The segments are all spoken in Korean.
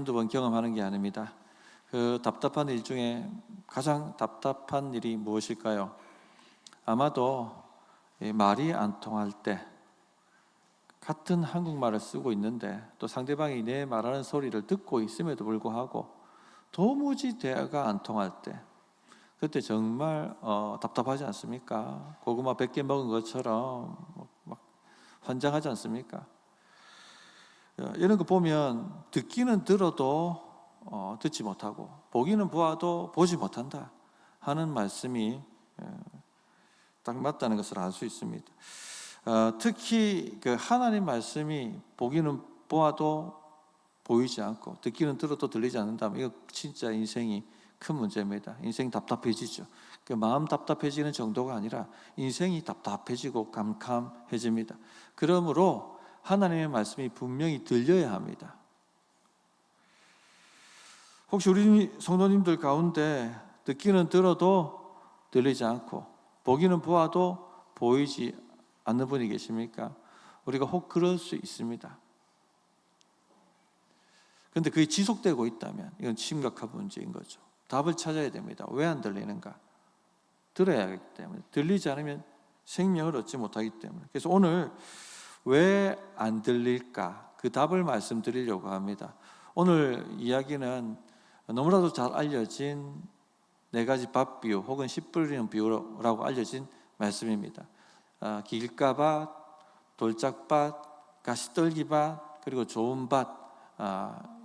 한두 번 경험하는 게 아닙니다. 그 답답한 일 중에 가장 답답한 일이 무엇일까요? 아마도 말이 안 통할 때, 같은 한국말을 쓰고 있는데 또 상대방이 내 말하는 소리를 듣고 있음에도 불구하고 도무지 대화가 안 통할 때, 그때 정말 답답하지 않습니까? 고구마 100개 먹은 것처럼 막 환장하지 않습니까? 이런 거 보면 듣기는 들어도 듣지 못하고 보기는 보아도 보지 못한다 하는 말씀이 딱 맞다는 것을 알 수 있습니다. 특히 그 하나님 말씀이 보기는 보아도 보이지 않고 듣기는 들어도 들리지 않는다면 이거 진짜 인생이 큰 문제입니다. 인생이 답답해지죠. 그 마음 답답해지는 정도가 아니라 인생이 답답해지고 캄캄해집니다. 그러므로 하나님의 말씀이 분명히 들려야 합니다. 혹시 우리 성도님들 가운데 듣기는 들어도 들리지 않고 보기는 보아도 보이지 않는 분이 계십니까? 우리가 혹 그럴 수 있습니다. 그런데 그게 지속되고 있다면 이건 심각한 문제인 거죠. 답을 찾아야 됩니다. 왜 안 들리는가? 들어야 하기 때문에, 들리지 않으면 생명을 얻지 못하기 때문에. 그래서 오늘 왜 안 들릴까? 그 답을 말씀드리려고 합니다. 오늘 이야기는 너무나도 잘 알려진 4가지 밭 비유 혹은 씨 뿌리는 비유라고 알려진 말씀입니다. 길가밭, 돌짝밭, 가시떨기밭, 그리고 좋은 밭,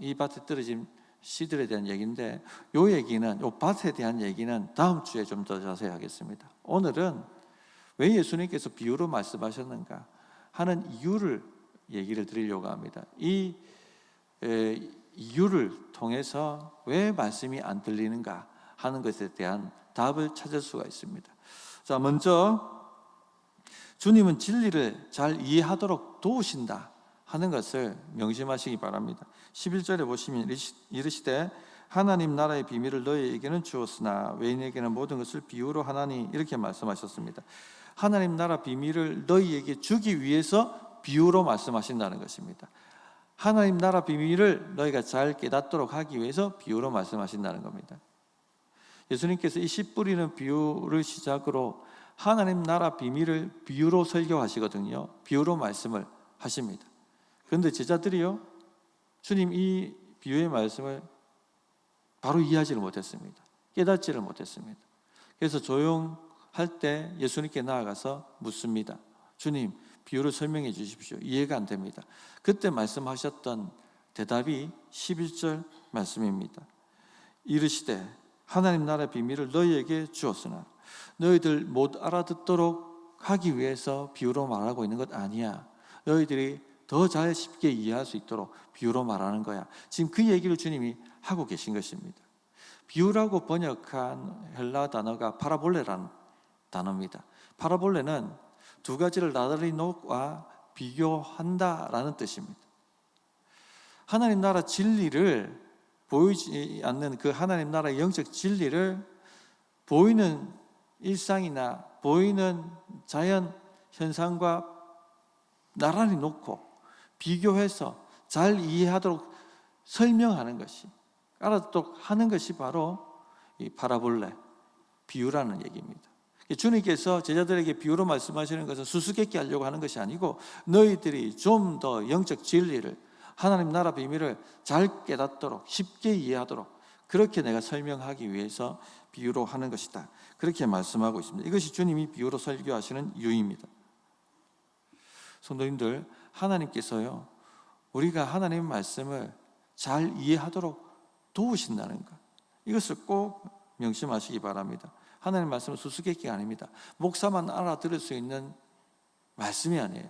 이 밭에 떨어진 씨들에 대한 얘기인데, 요 밭에 대한 얘기는 다음 주에 좀 더 자세히 하겠습니다. 오늘은 왜 예수님께서 비유로 말씀하셨는가 하는 이유를 얘기를 드리려고 합니다. 이 이유를 통해서 왜 말씀이 안 들리는가 하는 것에 대한 답을 찾을 수가 있습니다. 자, 먼저 주님은 진리를 잘 이해하도록 도우신다 하는 것을 명심하시기 바랍니다. 11절에 보시면 이르시되 하나님 나라의 비밀을 너희에게는 주었으나 외인에게는 모든 것을 비유로 하나니, 이렇게 말씀하셨습니다. 하나님 나라 비밀을 너희에게 주기 위해서 비유로 말씀하신다는 것입니다. 하나님 나라 비밀을 너희가 잘 깨닫도록 하기 위해서 비유로 말씀하신다는 겁니다. 예수님께서 이 씨 뿌리는 비유를 시작으로 하나님 나라 비밀을 비유로 설교하시거든요. 비유로 말씀을 하십니다. 그런데 제자들이요, 주님 이 비유의 말씀을 바로 이해하지를 못했습니다. 깨닫지를 못했습니다. 그래서 조용할 때 예수님께 나아가서 묻습니다. 주님, 비유를 설명해 주십시오. 이해가 안 됩니다. 그때 말씀하셨던 대답이 11절 말씀입니다. 이르시되 하나님 나라의 비밀을 너희에게 주었으나 너희들 못 알아듣도록 하기 위해서 비유로 말하고 있는 것 아니야. 너희들이 더 잘 쉽게 이해할 수 있도록 비유로 말하는 거야. 지금 그 얘기를 주님이 하고 계신 것입니다. 비유라고 번역한 헬라 단어가 파라볼레라는 단어입니다. 파라볼레는 2가지를 나란히 놓아 비교한다라는 뜻입니다. 하나님 나라 진리를, 보이지 않는 그 하나님 나라의 영적 진리를 보이는 일상이나 보이는 자연 현상과 나란히 놓고 비교해서 잘 이해하도록 설명하는 것이, 알아듣도록 하는 것이 바로 이 파라볼레, 비유라는 얘기입니다. 주님께서 제자들에게 비유로 말씀하시는 것은 수수께끼 하려고 하는 것이 아니고, 너희들이 좀 더 영적 진리를, 하나님 나라 비밀을 잘 깨닫도록, 쉽게 이해하도록, 그렇게 내가 설명하기 위해서 비유로 하는 것이다, 그렇게 말씀하고 있습니다. 이것이 주님이 비유로 설교하시는 이유입니다. 성도님들, 하나님께서요, 우리가 하나님의 말씀을 잘 이해하도록 도우신다는 것, 이것을 꼭 명심하시기 바랍니다. 하나님의 말씀은 수수께끼가 아닙니다. 목사만 알아들을 수 있는 말씀이 아니에요.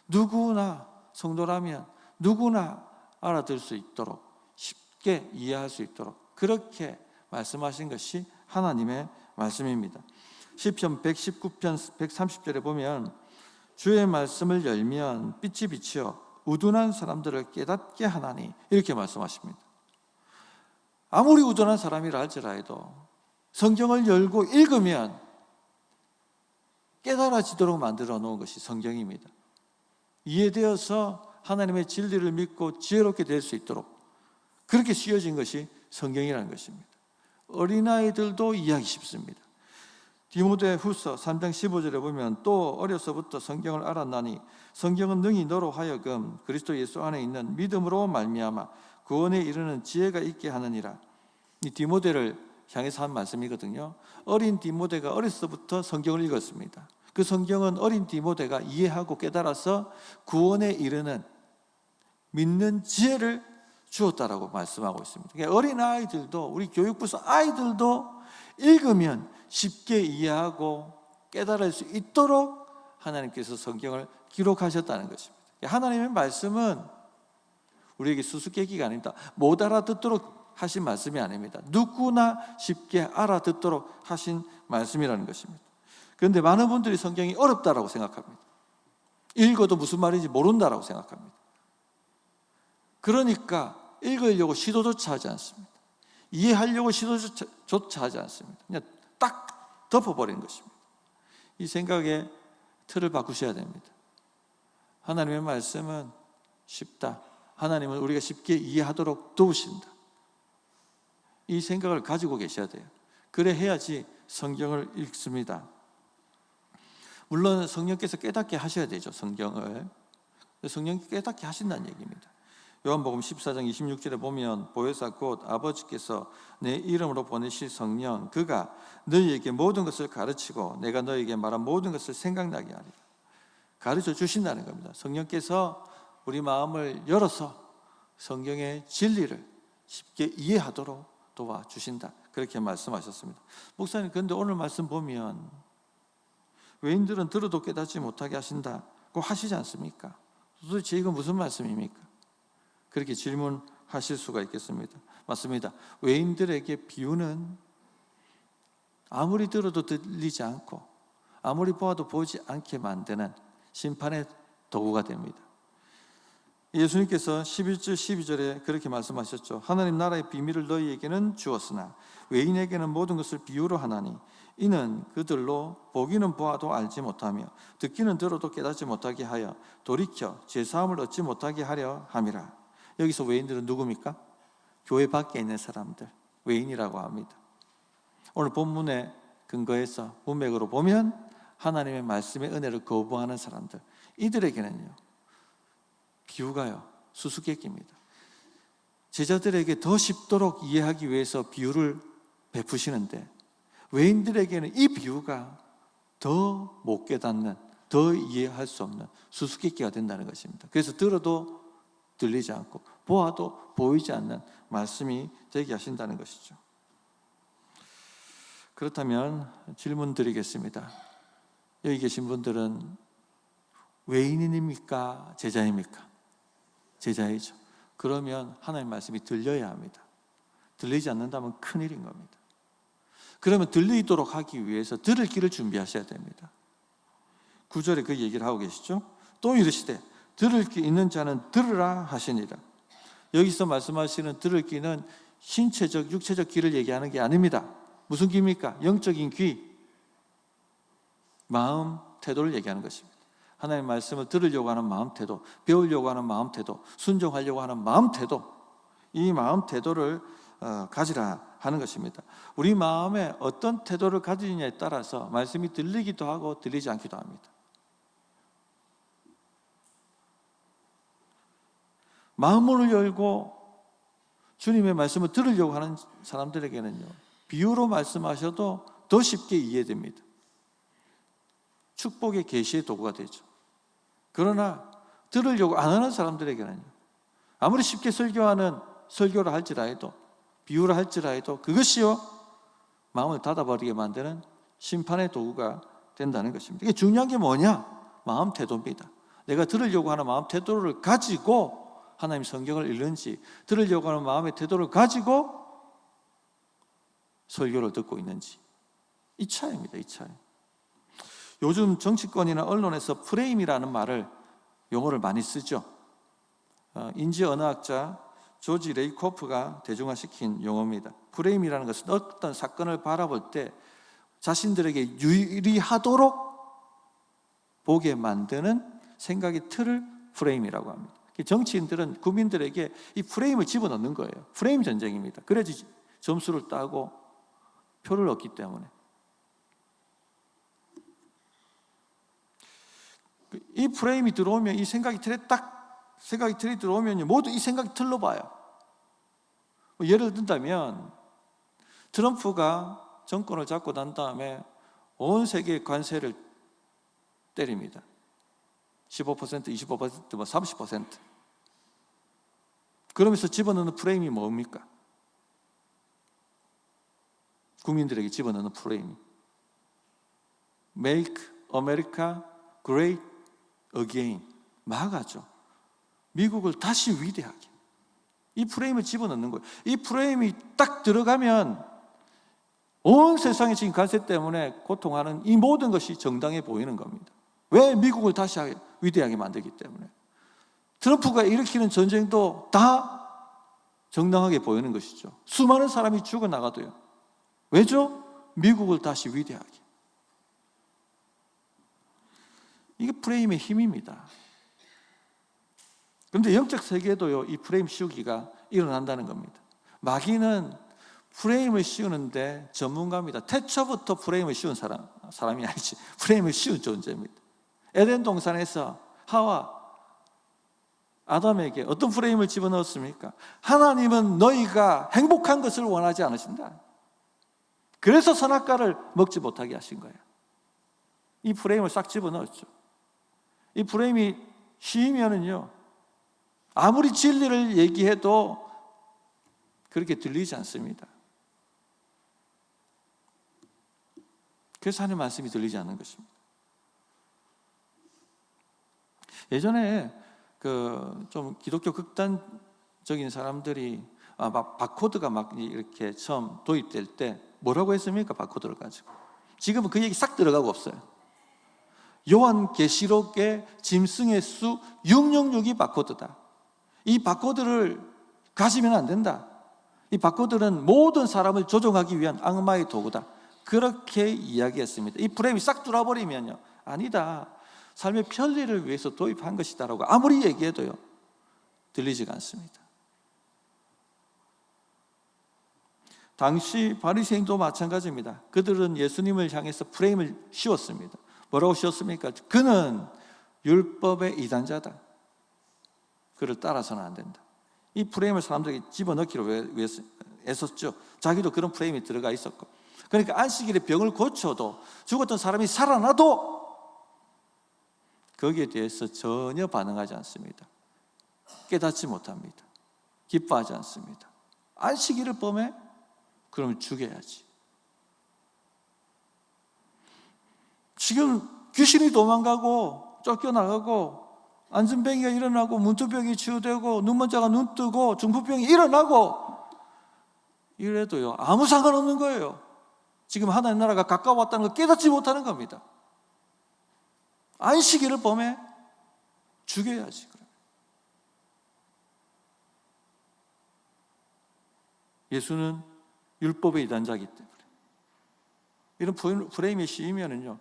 누구나, 성도라면 누구나 알아들을 수 있도록, 쉽게 이해할 수 있도록 그렇게 말씀하신 것이 하나님의 말씀입니다. 시편 119편 130절에 보면 주의 말씀을 열면 빛이 비치어 우둔한 사람들을 깨닫게 하나니, 이렇게 말씀하십니다. 아무리 우둔한 사람이라 할지라도 성경을 열고 읽으면 깨달아지도록 만들어 놓은 것이 성경입니다. 이해되어서 하나님의 진리를 믿고 지혜롭게 될 수 있도록 그렇게 씌워진 것이 성경이라는 것입니다. 어린아이들도 이해하기 쉽습니다. 디모데 후서 3장 15절에 보면 또 어려서부터 성경을 알았나니 성경은 능히 너로 하여금 그리스도 예수 안에 있는 믿음으로 말미암아 구원에 이르는 지혜가 있게 하느니라. 이 디모데를 향해서 한 말씀이거든요. 어린 디모데가 어려서부터 성경을 읽었습니다. 그 성경은 어린 디모데가 이해하고 깨달아서 구원에 이르는 믿는 지혜를 주었다라고 말씀하고 있습니다. 그러니까 어린 아이들도, 우리 교육부서 아이들도 읽으면 쉽게 이해하고 깨달을 수 있도록 하나님께서 성경을 기록하셨다는 것입니다. 하나님의 말씀은 우리에게 수수께끼가 아닙니다. 못 알아듣도록 하신 말씀이 아닙니다. 누구나 쉽게 알아듣도록 하신 말씀이라는 것입니다. 그런데 많은 분들이 성경이 어렵다라고 생각합니다. 읽어도 무슨 말인지 모른다라고 생각합니다. 그러니까 읽으려고 시도조차 하지 않습니다. 이해하려고 시도조차 하지 않습니다. 그냥 딱 덮어버리는 것입니다. 이 생각의 틀을 바꾸셔야 됩니다. 하나님의 말씀은 쉽다. 하나님은 우리가 쉽게 이해하도록 도우신다. 이 생각을 가지고 계셔야 돼요. 그래 해야지 성경을 읽습니다. 물론 성령께서 깨닫게 하셔야 되죠. 성경을. 성령이 깨닫게 하신다는 얘기입니다. 요한복음 14장 26절에 보면 보혜사 곧 아버지께서 내 이름으로 보내실 성령 그가 너희에게 모든 것을 가르치고 내가 너희에게 말한 모든 것을 생각나게 하리라. 가르쳐 주신다는 겁니다. 성령께서 우리 마음을 열어서 성경의 진리를 쉽게 이해하도록 도와주신다. 그렇게 말씀하셨습니다. 목사님, 그런데 오늘 말씀 보면 외인들은 들어도 깨닫지 못하게 하신다고 하시지 않습니까? 도대체 이건 무슨 말씀입니까? 그렇게 질문하실 수가 있겠습니다. 맞습니다. 외인들에게 비유는 아무리 들어도 들리지 않고 아무리 보아도 보지 않게 만드는 심판의 도구가 됩니다. 예수님께서 11절 12절에 그렇게 말씀하셨죠. 하나님 나라의 비밀을 너희에게는 주었으나 외인에게는 모든 것을 비유로 하나니 이는 그들로 보기는 보아도 알지 못하며 듣기는 들어도 깨닫지 못하게 하여 돌이켜 죄사함을 얻지 못하게 하려 함이라. 여기서 외인들은 누굽니까? 교회 밖에 있는 사람들, 외인이라고 합니다. 오늘 본문의 근거에서 문맥으로 보면 하나님의 말씀의 은혜를 거부하는 사람들, 이들에게는요 비유가요 수수께끼입니다. 제자들에게 더 쉽도록 이해하기 위해서 비유를 베푸시는데 외인들에게는 이 비유가 더 못 깨닫는, 더 이해할 수 없는 수수께끼가 된다는 것입니다. 그래서 들어도 들리지 않고 보아도 보이지 않는 말씀이 되게 하신다는 것이죠. 그렇다면 질문 드리겠습니다. 여기 계신 분들은 외인입니까? 제자입니까? 제자이죠. 그러면 하나님의 말씀이 들려야 합니다. 들리지 않는다면 큰일인 겁니다. 그러면 들리도록 하기 위해서 들을 길을 준비하셔야 됩니다. 9절에 그 얘기를 하고 계시죠. 또 이르시되 들을 귀 있는 자는 들으라 하시니라. 여기서 말씀하시는 들을 귀는 신체적, 육체적 귀를 얘기하는 게 아닙니다. 무슨 귀입니까? 영적인 귀, 마음, 태도를 얘기하는 것입니다. 하나님의 말씀을 들으려고 하는 마음 태도, 배우려고 하는 마음 태도, 순종하려고 하는 마음 태도, 이 마음 태도를 가지라 하는 것입니다. 우리 마음에 어떤 태도를 가지느냐에 따라서 말씀이 들리기도 하고 들리지 않기도 합니다. 마음을 열고 주님의 말씀을 들으려고 하는 사람들에게는요 비유로 말씀하셔도 더 쉽게 이해됩니다. 축복의 계시의 도구가 되죠. 그러나 들으려고 안 하는 사람들에게는요 아무리 쉽게 설교를 할지라도 비유를 할지라도 그것이요 마음을 닫아버리게 만드는 심판의 도구가 된다는 것입니다. 이게 중요한 게 뭐냐? 마음 태도입니다. 내가 들으려고 하는 마음 태도를 가지고 하나님 성경을 읽는지, 들으려고 하는 마음의 태도를 가지고 설교를 듣고 있는지, 이 차이입니다. 이 차이. 요즘 정치권이나 언론에서 프레임이라는 용어를 많이 쓰죠. 인지 언어학자 조지 레이코프가 대중화시킨 용어입니다. 프레임이라는 것은 어떤 사건을 바라볼 때 자신들에게 유리하도록 보게 만드는 생각의 틀을 프레임이라고 합니다. 정치인들은 국민들에게 이 프레임을 집어넣는 거예요. 프레임 전쟁입니다. 그래야지 점수를 따고 표를 얻기 때문에. 이 프레임이 들어오면, 이 생각이 틀이 들어오면 모두 이 생각이 틀로 봐요. 예를 든다면 트럼프가 정권을 잡고 난 다음에 온 세계에 관세를 때립니다. 15%, 25%, 30%. 그러면서 집어넣는 프레임이 뭡니까? 국민들에게 집어넣는 프레임이 Make America Great Again. 마가죠. 미국을 다시 위대하게. 이 프레임을 집어넣는 거예요. 이 프레임이 딱 들어가면 온 세상이 지금 관세 때문에 고통하는 이 모든 것이 정당해 보이는 겁니다. 왜? 미국을 다시 위대하게 만들기 때문에. 트럼프가 일으키는 전쟁도 다 정당하게 보이는 것이죠. 수많은 사람이 죽어나가도요. 왜죠? 미국을 다시 위대하게. 이게 프레임의 힘입니다. 그런데 영적 세계에도요, 이 프레임 씌우기가 일어난다는 겁니다. 마귀는 프레임을 씌우는데 전문가입니다. 태초부터 프레임을 씌운 사람이 아니지, 프레임을 씌운 존재입니다. 에덴 동산에서 하와 아담에게 어떤 프레임을 집어넣었습니까? 하나님은 너희가 행복한 것을 원하지 않으신다. 그래서 선악과를 먹지 못하게 하신 거예요. 이 프레임을 싹 집어넣었죠. 이 프레임이 씌이면은요, 아무리 진리를 얘기해도 그렇게 들리지 않습니다. 그래서 하나님의 말씀이 들리지 않는 것입니다. 예전에 좀 기독교 극단적인 사람들이 막 바코드가 막 이렇게 처음 도입될 때 뭐라고 했습니까? 바코드를 가지고. 지금은 그 얘기 싹 들어가고 없어요. 요한계시록의 짐승의 수 666이 바코드다. 이 바코드를 가지면 안 된다. 이 바코드는 모든 사람을 조종하기 위한 악마의 도구다. 그렇게 이야기했습니다. 이 프레임이 싹 뚫어버리면요, 아니다, 삶의 편리를 위해서 도입한 것이다라고 아무리 얘기해도요 들리지가 않습니다. 당시 바리새인도 마찬가지입니다. 그들은 예수님을 향해서 프레임을 씌웠습니다. 뭐라고 씌웠습니까? 그는 율법의 이단자다. 그를 따라서는 안 된다. 이 프레임을 사람들에게 집어넣기로 애썼죠. 자기도 그런 프레임이 들어가 있었고. 그러니까 안식일에 병을 고쳐도, 죽었던 사람이 살아나도 거기에 대해서 전혀 반응하지 않습니다. 깨닫지 못합니다. 기뻐하지 않습니다. 안식일을 범해? 그러면 죽여야지. 지금 귀신이 도망가고 쫓겨나가고 안전병이가 일어나고 문투병이 치유되고 눈먼자가 눈 뜨고 중풍병이 일어나고 이래도요 아무 상관없는 거예요. 지금 하나님 나라가 가까워왔다는 걸 깨닫지 못하는 겁니다. 안식일을 범해? 죽여야지. 예수는 율법의 이단자이기 때문에 이런 프레임이 씌이면은요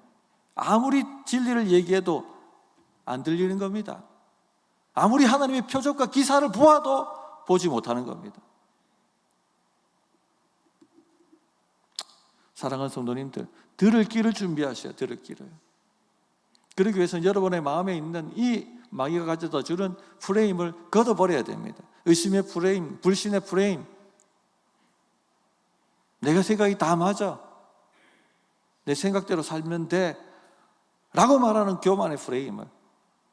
아무리 진리를 얘기해도 안 들리는 겁니다. 아무리 하나님의 표적과 기사를 보아도 보지 못하는 겁니다. 사랑하는 성도님들, 들을 귀를 준비하셔야 들을 귀를. 그러기 위해서는 여러분의 마음에 있는 이 마귀가 가져다 주는 프레임을 걷어버려야 됩니다. 의심의 프레임, 불신의 프레임, 내가 생각이 다 맞아, 내 생각대로 살면 돼 라고 말하는 교만의 프레임을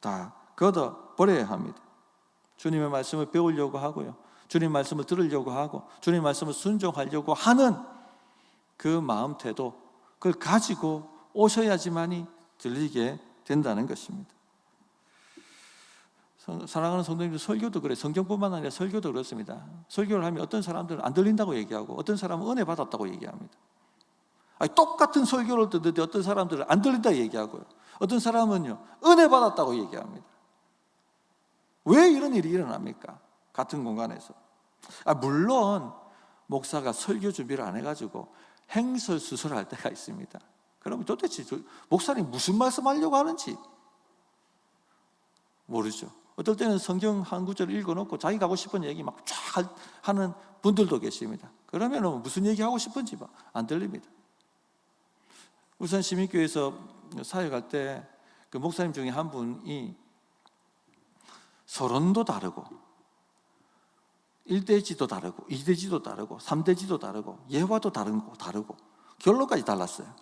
다 걷어버려야 합니다. 주님의 말씀을 배우려고 하고요, 주님의 말씀을 들으려고 하고 주님의 말씀을 순종하려고 하는 그 마음 태도, 그걸 가지고 오셔야지만이 들리게 된다는 것입니다. 사랑하는 성도님들, 설교도 그래. 성경뿐만 아니라 설교도 그렇습니다. 설교를 하면 어떤 사람들은 안 들린다고 얘기하고 어떤 사람은 은혜 받았다고 얘기합니다. 똑같은 설교를 듣는데 어떤 사람들은 안 들린다고 얘기하고요, 어떤 사람은요 은혜 받았다고 얘기합니다. 왜 이런 일이 일어납니까? 같은 공간에서. 물론 목사가 설교 준비를 안 해가지고 행설수설할 때가 있습니다. 그럼 도대체 목사님 무슨 말씀하려고 하는지 모르죠. 어떨 때는 성경 한 구절 읽어놓고 자기 가고 싶은 얘기 막 쫙 하는 분들도 계십니다. 그러면 무슨 얘기 하고 싶은지 안 들립니다. 울산 시민교회에서 사역할 때 그 목사님 중에 한 분이 서론도 다르고 1대지도 다르고 2대지도 다르고 3대지도 다르고 예화도 다르고 결론까지 달랐어요.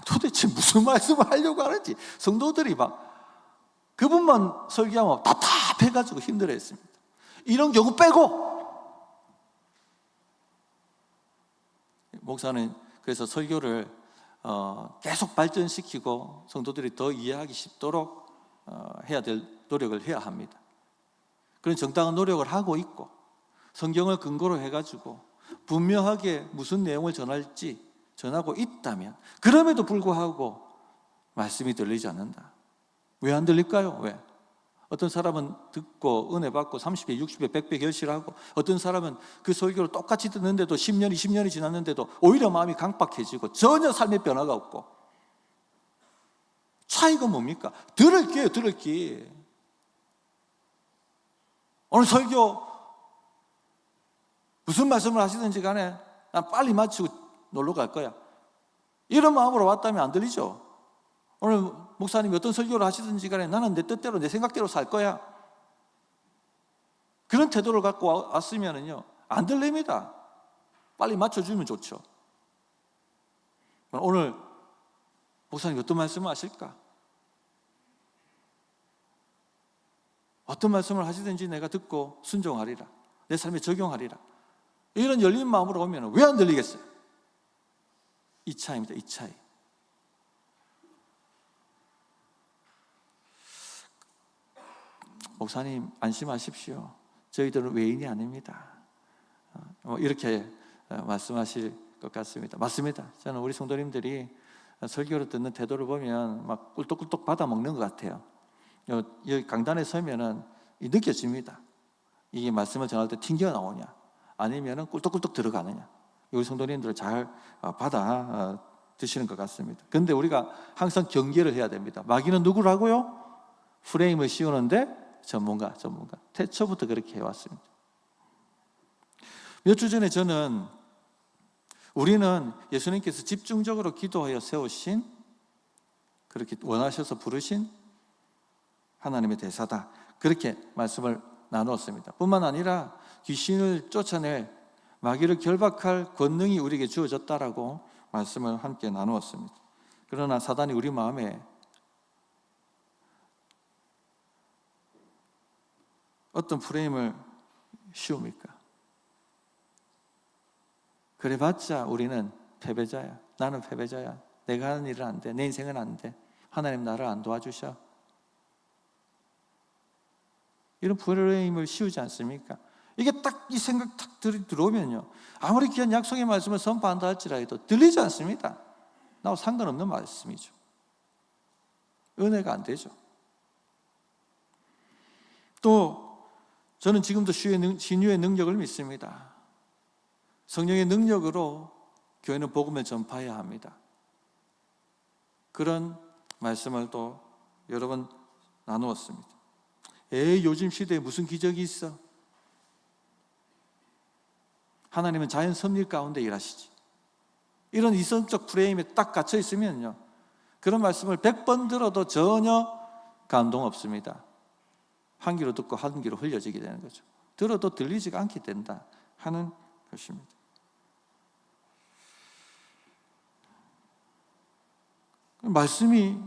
도대체 무슨 말씀을 하려고 하는지 성도들이 막 그분만 설교하면 답답해가지고 힘들어했습니다. 이런 경우 빼고 목사는 그래서 설교를 계속 발전시키고 성도들이 더 이해하기 쉽도록 해야 될 노력을 해야 합니다. 그런 정당한 노력을 하고 있고 성경을 근거로 해가지고 분명하게 무슨 내용을 전하고 있다면 그럼에도 불구하고 말씀이 들리지 않는다. 왜 안 들릴까요? 왜? 어떤 사람은 듣고 은혜 받고 30배, 60배, 100배 결실하고 어떤 사람은 그 설교를 똑같이 듣는데도 10년, 20년이 지났는데도 오히려 마음이 강박해지고 전혀 삶의 변화가 없고 차이가 뭡니까? 들을 귀. 오늘 설교 무슨 말씀을 하시든지 간에 난 빨리 마치고 놀러 갈 거야. 이런 마음으로 왔다면 안 들리죠? 오늘 목사님이 어떤 설교를 하시든지 간에 나는 내 뜻대로 내 생각대로 살 거야. 그런 태도를 갖고 왔으면요 안 들립니다. 빨리 맞춰주면 좋죠. 오늘 목사님이 어떤 말씀을 하실까? 어떤 말씀을 하시든지 내가 듣고 순종하리라. 내 삶에 적용하리라. 이런 열린 마음으로 오면 왜 안 들리겠어요? 이 차이입니다. 이 차이. 목사님 안심하십시오. 저희들은 외인이 아닙니다. 이렇게 말씀하실 것 같습니다. 맞습니다. 저는 우리 성도님들이 설교를 듣는 태도를 보면 막 꿀떡꿀떡 받아먹는 것 같아요. 여기 강단에 서면은 느껴집니다. 이게 말씀을 전할 때 튕겨 나오냐 아니면은 꿀떡꿀떡 들어가느냐. 우리 성도님들을 잘 받아 드시는 것 같습니다. 그런데 우리가 항상 경계를 해야 됩니다. 마귀는 누구라고요? 프레임을 씌우는데 전문가. 태초부터 그렇게 해왔습니다. 몇 주 전에 저는 우리는 예수님께서 집중적으로 기도하여 세우신 그렇게 원하셔서 부르신 하나님의 대사다. 그렇게 말씀을 나누었습니다. 뿐만 아니라 귀신을 쫓아낼 마귀를 결박할 권능이 우리에게 주어졌다라고 말씀을 함께 나누었습니다. 그러나 사단이 우리 마음에 어떤 프레임을 씌웁니까? 그래봤자 우리는 패배자야. 나는 패배자야. 내가 하는 일은 안 돼. 내 인생은 안 돼. 하나님 나를 안 도와주셔. 이런 프레임을 씌우지 않습니까? 이게 딱 이 생각 딱 들어오면요 아무리 귀한 약속의 말씀을 선포한다 할지라도 들리지 않습니다. 나하고 상관없는 말씀이죠. 은혜가 안 되죠. 또 저는 지금도 신유의 능력을 믿습니다. 성령의 능력으로 교회는 복음을 전파해야 합니다. 그런 말씀을 또 여러 번 나누었습니다. 요즘 시대에 무슨 기적이 있어? 하나님은 자연 섭리 가운데 일하시지. 이런 이성적 프레임에 딱 갇혀 있으면요 그런 말씀을 100번 들어도 전혀 감동 없습니다. 한 귀로 듣고 한 귀로 흘려지게 되는 거죠. 들어도 들리지가 않게 된다 하는 것입니다. 말씀이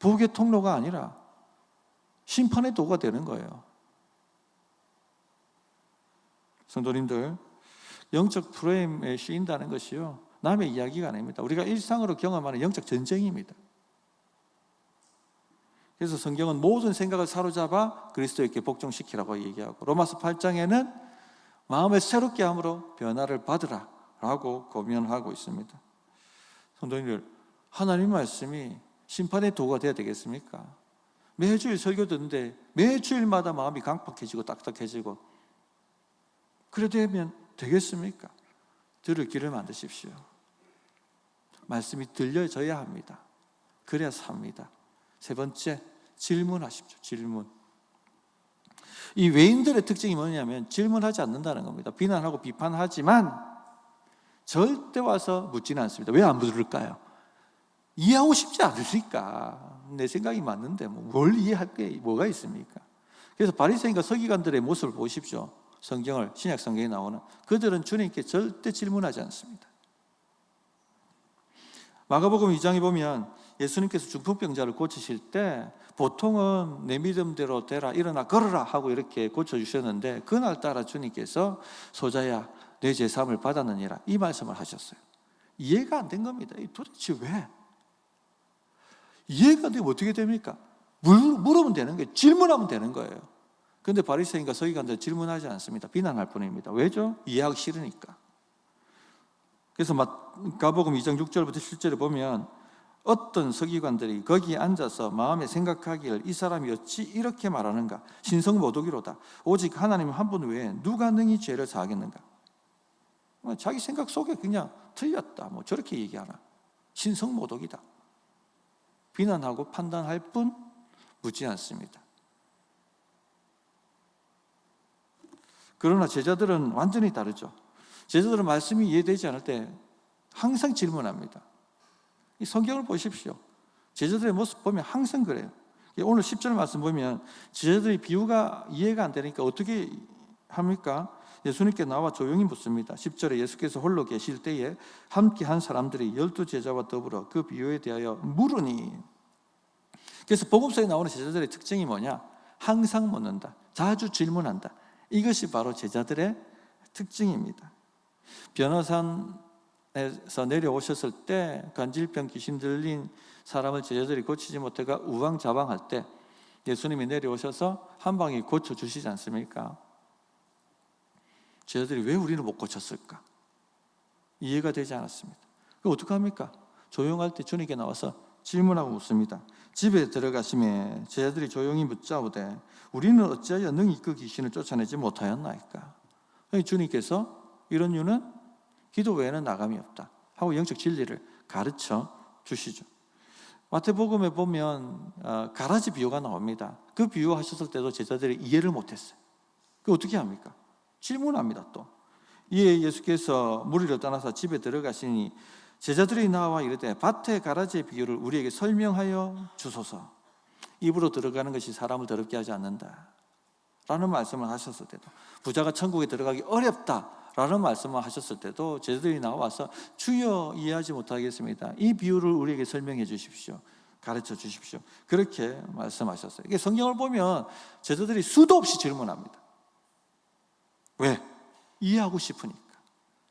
복의 통로가 아니라 심판의 도가 되는 거예요. 성도님들, 영적 프레임에 씌인다는 것이요 남의 이야기가 아닙니다. 우리가 일상으로 경험하는 영적 전쟁입니다. 그래서 성경은 모든 생각을 사로잡아 그리스도에게 복종시키라고 얘기하고 로마서 8장에는 마음을 새롭게 함으로 변화를 받으라 라고 고면하고 있습니다. 성도님들, 하나님 말씀이 심판의 도가 되어야 되겠습니까? 매주일 설교 듣는데 매주일마다 마음이 강팍해지고 딱딱해지고 그래 되면 되겠습니까? 들을 길을 만드십시오. 말씀이 들려져야 합니다. 그래야 삽니다. 세 번째, 질문하십시오. 질문. 이 외인들의 특징이 뭐냐면 질문하지 않는다는 겁니다. 비난하고 비판하지만 절대 와서 묻지는 않습니다. 왜 안 묻을까요? 이해하고 싶지 않으니까. 내 생각이 맞는데 뭘 이해할 게 뭐가 있습니까? 그래서 바리새인과 서기관들의 모습을 보십시오. 성경을, 신약 성경에 나오는 그들은 주님께 절대 질문하지 않습니다. 마가복음 2장에 보면 예수님께서 중풍병자를 고치실 때 보통은 내 믿음대로 되라, 일어나 걸어라 하고 이렇게 고쳐주셨는데 그날따라 주님께서 소자야 내 제사함을 받았느니라 이 말씀을 하셨어요. 이해가 안 된 겁니다. 도대체 왜? 이해가 안 되면 어떻게 됩니까? 물으면 되는 거예요. 질문하면 되는 거예요. 그런데 바리새인과 서기관들 질문하지 않습니다. 비난할 뿐입니다. 왜죠? 이해하기 싫으니까. 그래서 마가복음 2장 6절부터 7절에 보면 어떤 서기관들이 거기에 앉아서 마음에 생각하기를 이 사람이 어찌 이렇게 말하는가? 신성모독이로다. 오직 하나님 한 분 외에 누가 능히 죄를 사하겠는가? 자기 생각 속에 그냥 틀렸다. 저렇게 얘기하나? 신성모독이다. 비난하고 판단할 뿐 묻지 않습니다. 그러나 제자들은 완전히 다르죠. 제자들은 말씀이 이해되지 않을 때 항상 질문합니다. 이 성경을 보십시오. 제자들의 모습 보면 항상 그래요. 오늘 10절 말씀 보면 제자들이 비유가 이해가 안 되니까 어떻게 합니까? 예수님께 나와 조용히 묻습니다. 10절에 예수께서 홀로 계실 때에 함께 한 사람들이 12제자와 더불어 그 비유에 대하여 물으니. 그래서 복음서에 나오는 제자들의 특징이 뭐냐? 항상 묻는다. 자주 질문한다. 이것이 바로 제자들의 특징입니다. 변호산에서 내려오셨을 때 간질병 귀신 들린 사람을 제자들이 고치지 못해가 우왕좌왕할 때 예수님이 내려오셔서 한 방에 고쳐주시지 않습니까? 제자들이 왜 우리는 못 고쳤을까? 이해가 되지 않았습니다. 그럼 어떡합니까? 조용할 때 주님께 나와서 질문하고 묻습니다. 집에 들어가시매 제자들이 조용히 묻자오되 우리는 어찌하여 능히 그 귀신을 쫓아내지 못하였나이까? 주님께서 이런 이유는 기도 외에는 나감이 없다 하고 영적 진리를 가르쳐 주시죠. 마태복음에 보면 가라지 비유가 나옵니다. 그 비유 하셨을 때도 제자들이 이해를 못했어요. 그 어떻게 합니까? 질문합니다. 또 이에 예수께서 무리를 떠나서 집에 들어가시니 제자들이 나와 이르되 밭의 가라지의 비유를 우리에게 설명하여 주소서. 입으로 들어가는 것이 사람을 더럽게 하지 않는다 라는 말씀을 하셨을 때도, 부자가 천국에 들어가기 어렵다 라는 말씀을 하셨을 때도 제자들이 나와서 주여 이해하지 못하겠습니다. 이 비유를 우리에게 설명해 주십시오. 가르쳐 주십시오. 그렇게 말씀하셨어요. 이게 성경을 보면 제자들이 수도 없이 질문합니다. 왜? 이해하고 싶으니까,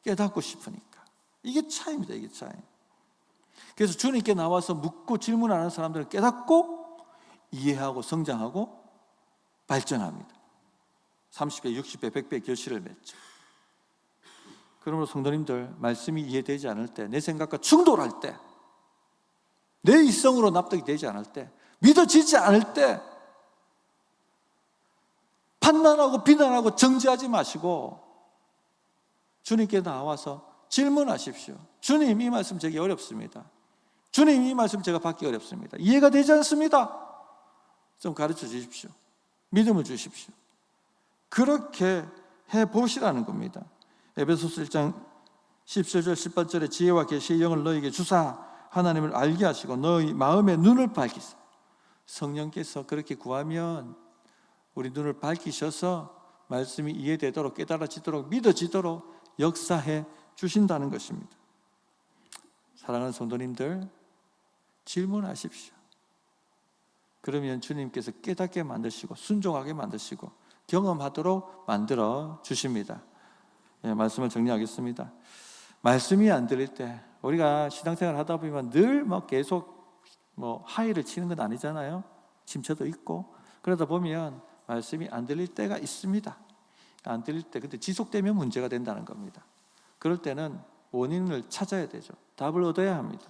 깨닫고 싶으니까. 이게 차이입니다. 이게 차이. 그래서 주님께 나와서 묻고 질문하는 사람들은 깨닫고 이해하고 성장하고 발전합니다. 30배, 60배, 100배 결실을 맺죠. 그러므로 성도님들, 말씀이 이해되지 않을 때, 내 생각과 충돌할 때, 내 이성으로 납득이 되지 않을 때, 믿어지지 않을 때 판단하고 비난하고 정죄하지 마시고 주님께 나와서 질문하십시오. 주님, 이 말씀 제게 어렵습니다. 주님, 이 말씀 제가 받기 어렵습니다. 이해가 되지 않습니다. 좀 가르쳐 주십시오. 믿음을 주십시오. 그렇게 해보시라는 겁니다. 에베소서 1장 17절 18절에 지혜와 계시의 영을 너희에게 주사 하나님을 알게 하시고 너희 마음의 눈을 밝히사. 성령께서 그렇게 구하면 우리 눈을 밝히셔서 말씀이 이해되도록, 깨달아지도록, 믿어지도록 역사해 주신다는 것입니다. 사랑하는 성도님들, 질문하십시오. 그러면 주님께서 깨닫게 만드시고 순종하게 만드시고 경험하도록 만들어 주십니다. 말씀을 정리하겠습니다. 말씀이 안 들릴 때, 우리가 신앙생활 하다 보면 늘 계속 하이를 치는 건 아니잖아요. 침체도 있고. 그러다 보면 말씀이 안 들릴 때가 있습니다. 안 들릴 때, 근데 지속되면 문제가 된다는 겁니다. 그럴 때는 원인을 찾아야 되죠. 답을 얻어야 합니다.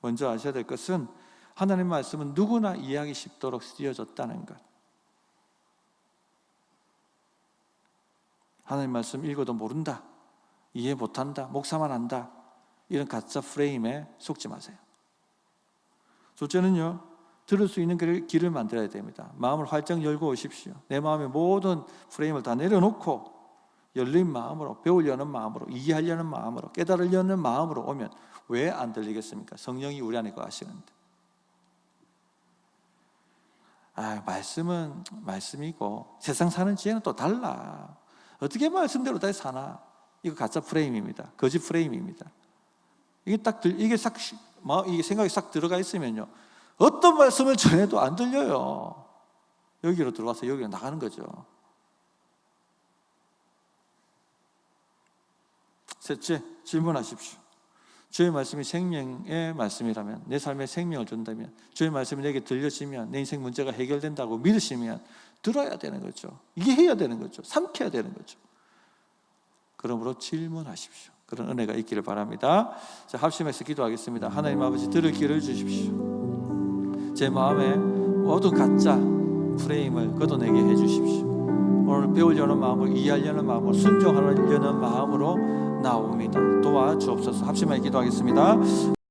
먼저 아셔야 될 것은 하나님 말씀은 누구나 이해하기 쉽도록 쓰여졌다는 것. 하나님 말씀 읽어도 모른다, 이해 못한다, 목사만 한다, 이런 가짜 프레임에 속지 마세요. 둘째는요, 들을 수 있는 길을 만들어야 됩니다. 마음을 활짝 열고 오십시오. 내 마음의 모든 프레임을 다 내려놓고 열린 마음으로, 배우려는 마음으로, 이해하려는 마음으로, 깨달으려는 마음으로 오면 왜 안 들리겠습니까? 성령이 우리 안에 거하시는데. 말씀은 말씀이고 세상 사는 지혜는 또 달라. 어떻게 말씀대로 다 사나? 이거 가짜 프레임입니다. 거짓 프레임입니다. 이게 생각이 싹 들어가 있으면요, 어떤 말씀을 전해도 안 들려요. 여기로 들어와서 여기로 나가는 거죠. 셋째, 질문하십시오. 주의 말씀이 생명의 말씀이라면, 내 삶에 생명을 준다면, 주의 말씀이 내게 들려지면 내 인생 문제가 해결된다고 믿으시면 들어야 되는 거죠. 이해해야 되는 거죠. 삼켜야 되는 거죠. 그러므로 질문하십시오. 그런 은혜가 있기를 바랍니다. 자, 합심해서 기도하겠습니다. 하나님 아버지, 들을 길을 주십시오. 제 마음에 모든 가짜 프레임을 걷어내게 해주십시오. 오늘 배우려는 마음으로, 이해하려는 마음으로, 순종하려는 마음으로 나옵니다. 도와주옵소서. 합심하게 기도하겠습니다.